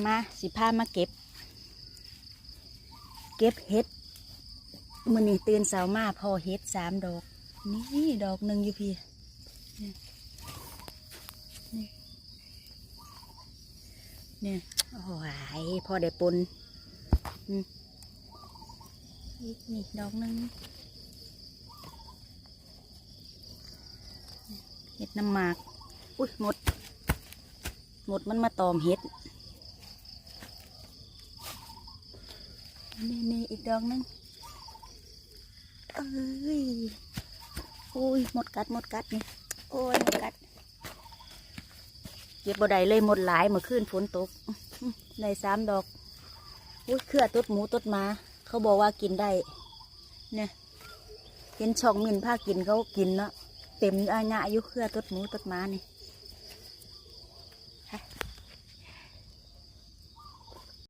มาสิพามาเก็บเห็ดมื้อนี้ตื่นเช้ามาพอเห็ด3 ดอกนี่ดอกหนึ่งอยู่พี่เนี่ยโอ้ยพอได้ปนนี่ดอกหนึ่งเห็ดน้ำหมากอุ้ยหมดมันมาตอมเห็ดนี่อีกดอกนึงเอ้ยโอ้ยหมดกัดนี่โอ้ยหมดกัดเก็บบ่ได้เลยหมดหลายเมื่อคืนฝนตกได้3 ดอกอุ้ยเครือตดหมูตดหมาเขาบอกว่ากินได้เนี่ยเห็นช่องมินพากินเขากินเนาะเต็มอาญะอยู่เครือตดหมูตดหมานี่